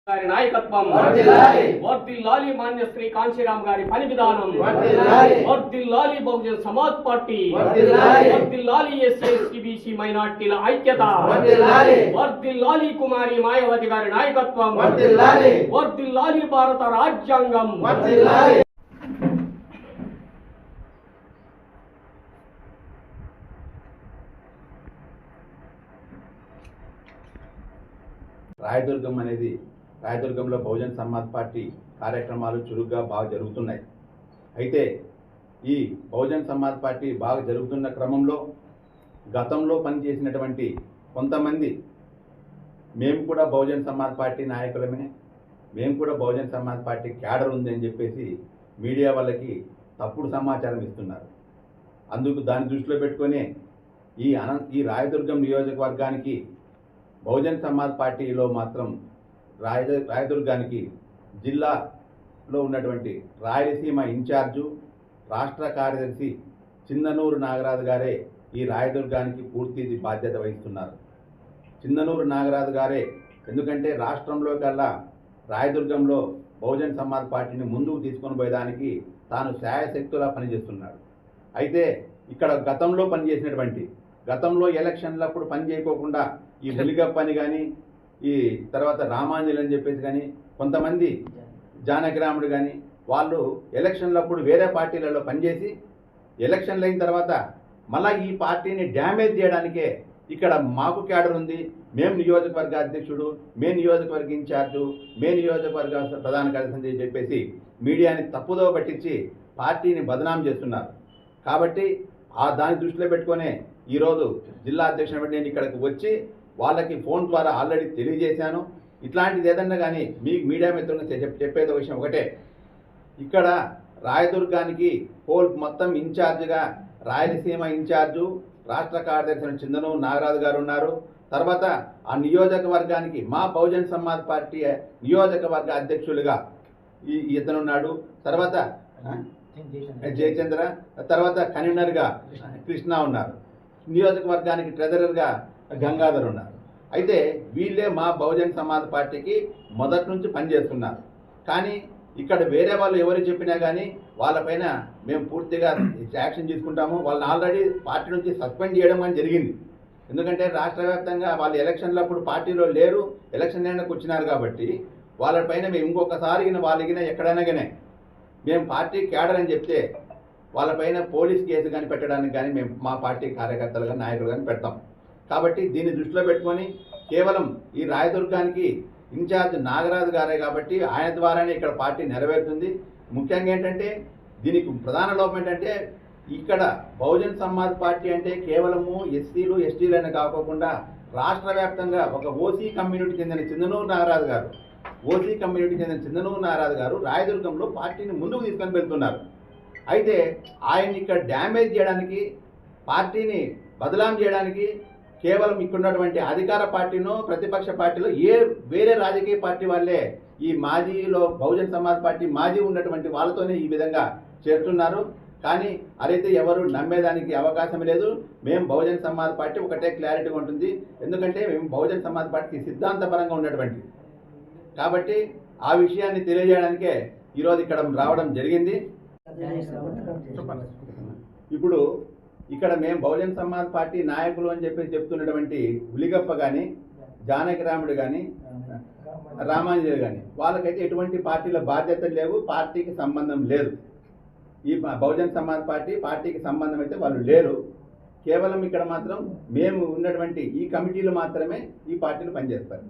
గారి నాయకత్వం వర్ధిల్లాలి మాన్య శ్రీ కాంశీరామ్ గారి పని విధానం వర్ధిల్లాలి బహుజన్ సమాజ్ పార్టీ వర్ధిల్లాలి ఎస్సీ మైనార్టీల ఐక్యత వర్ధిల్లాలి కుమారి మాయావతి గారి నాయకత్వం వర్ధిల్లాలి భారత రాజ్యాంగం. రాయదుర్గంలో బహుజన్ సమాజ్ పార్టీ కార్యక్రమాలు చురుగ్గా బాగా జరుగుతున్నాయి. అయితే ఈ బహుజన్ సమాజ్ పార్టీ బాగా జరుగుతున్న క్రమంలో గతంలో పనిచేసినటువంటి కొంతమంది మేము కూడా బహుజన్ సమాజ్ పార్టీ నాయకులమే, మేము కూడా బహుజన్ సమాజ్ పార్టీ క్యాడర్ ఉంది అని చెప్పేసి మీడియా వాళ్ళకి తప్పుడు సమాచారం ఇస్తున్నారు. అందుకు దాన్ని దృష్టిలో పెట్టుకొని ఈ రాయదుర్గం నియోజకవర్గానికి బహుజన్ సమాజ్ పార్టీలో మాత్రం రాయదుర్గానికి జిల్లాలో ఉన్నటువంటి రాయలసీమ ఇన్ఛార్జు రాష్ట్ర కార్యదర్శి చిందనూరు నాగరాజు గారే ఈ రాయదుర్గానికి పూర్తి బాధ్యత వహిస్తున్నారు. చిందనూరు నాగరాజు గారే ఎందుకంటే రాష్ట్రంలో కల్లా రాయదుర్గంలో బహుజన్ సమాజ్ పార్టీని ముందుకు తీసుకొని పోయేదానికి తాను శాయశక్తులా పనిచేస్తున్నాడు. అయితే ఇక్కడ గతంలో ఎలక్షన్లప్పుడు పని చేయకోకుండా ఈ బులిగప్పని కానీ ఈ తర్వాత రామాంజలి అని చెప్పేసి కానీ కొంతమంది జానకిరాముడు కానీ వాళ్ళు ఎలక్షన్లప్పుడు వేరే పార్టీలలో పనిచేసి ఎలక్షన్లు అయిన తర్వాత మళ్ళీ ఈ పార్టీని డ్యామేజ్ చేయడానికే ఇక్కడ మాకు క్యాడర్ ఉంది, మేము నియోజకవర్గ అధ్యక్షుడు, మేము నియోజకవర్గ ఇన్ఛార్జు, మేము నియోజకవర్గ ప్రధాన కార్యదర్శి అని చెప్పేసి మీడియాని తప్పుదోవ పట్టించి పార్టీని బదనాం చేస్తున్నారు. కాబట్టి దాన్ని దృష్టిలో పెట్టుకునే ఈరోజు జిల్లా అధ్యక్షుడు నేను ఇక్కడికి వచ్చి వాళ్ళకి ఫోన్ ద్వారా ఆల్రెడీ తెలియజేశాను. ఇట్లాంటిది ఏదన్నా కానీ మీకు మీడియా మిత్రులకు చెప్పేది విషయం ఒకటే, ఇక్కడ రాయదుర్గానికి హోల్ మొత్తం ఇన్ఛార్జిగా రాయలసీమ ఇన్ఛార్జు రాష్ట్ర కార్యదర్శి చిందనూరు నాగరాజు గారు ఉన్నారు. తర్వాత ఆ నియోజకవర్గానికి మా బహుజన్ సమాజ్ పార్టీ నియోజకవర్గ అధ్యక్షులుగా ఇతనున్నాడు. తర్వాత జయచంద్ర, తర్వాత కన్వీనర్గా కృష్ణ ఉన్నారు. నియోజకవర్గానికి ట్రెజరర్గా గంగాధర్ ఉన్నారు. అయితే వీళ్ళే మా బహుజన్ సమాజ్ పార్టీకి మొదటి నుంచి పనిచేస్తున్నారు. కానీ ఇక్కడ వేరే వాళ్ళు ఎవరు చెప్పినా కానీ వాళ్ళపైన మేము పూర్తిగా యాక్షన్ తీసుకుంటాము. వాళ్ళని ఆల్రెడీ పార్టీ నుంచి సస్పెండ్ చేయడం అని జరిగింది. ఎందుకంటే రాష్ట్ర వ్యాప్తంగా వాళ్ళు ఎలక్షన్లప్పుడు పార్టీలో లేరు, ఎలక్షన్ అయినాక వచ్చినారు కాబట్టి వాళ్ళపైన మేము ఇంకొకసారి వాళ్ళకినా ఎక్కడైనా కానీ మేము పార్టీ క్యాడర్ అని చెప్తే వాళ్ళపైన పోలీస్ కేసు కానీ పెట్టడానికి కానీ మేము మా పార్టీ కార్యకర్తలు కానీ నాయకులు కానీ పెడతాం. కాబట్టి దీన్ని దృష్టిలో పెట్టుకొని కేవలం ఈ రాయదుర్గానికి ఇన్ఛార్జ్ నాగరాజు గారే కాబట్టి ఆయన ద్వారానే ఇక్కడ పార్టీ నెరవేరుతుంది. ముఖ్యంగా ఏంటంటే దీనికి ప్రధాన లోపం ఏంటంటే ఇక్కడ బహుజన్ సమాజ్ పార్టీ అంటే కేవలము ఎస్సీలు ఎస్టీలనే కాకుండా రాష్ట్ర వ్యాప్తంగా ఒక ఓసీ కమ్యూనిటీకి చెందిన చిందనూరు నాగరాజు గారు రాయదుర్గంలో పార్టీని ముందుకు తీసుకొని వెళ్తున్నారు. అయితే ఆయన్ని ఇక్కడ డ్యామేజ్ చేయడానికి, పార్టీని బదలాం చేయడానికి కేవలం ఇక్కడున్నటువంటి అధికార పార్టీనో ప్రతిపక్ష పార్టీలో వేరే రాజకీయ పార్టీ వాళ్ళే ఈ మాజీలో బహుజన్ సమాజ్ పార్టీ మాజీ ఉన్నటువంటి వాళ్ళతోనే ఈ విధంగా చేరుతున్నారు. కానీ అదైతే ఎవరు నమ్మేదానికి అవకాశం లేదు. మేము బహుజన్ సమాజ్ పార్టీ ఒకటే క్లారిటీగా ఉంటుంది, ఎందుకంటే మేము బహుజన్ సమాజ్ పార్టీ సిద్ధాంతపరంగా ఉన్నటువంటి కాబట్టి ఆ విషయాన్ని తెలియజేయడానికే ఈరోజు ఇక్కడ రావడం జరిగింది. ఇప్పుడు ఇక్కడ మేము బహుజన్ సమాజ్ పార్టీ నాయకులు అని చెప్పి చెప్తున్నటువంటి ఉలిగప్ప కానీ జానకిరాముడు కానీ రామాంజలి కానీ వాళ్ళకైతే ఎటువంటి పార్టీల బాధ్యతలు లేవు, పార్టీకి సంబంధం లేదు. ఈ బహుజన్ సమాజ్ పార్టీకి సంబంధం అయితే వాళ్ళు లేరు. కేవలం ఇక్కడ మాత్రం మేము ఉన్నటువంటి ఈ కమిటీలు మాత్రమే ఈ పార్టీలు పనిచేస్తారు.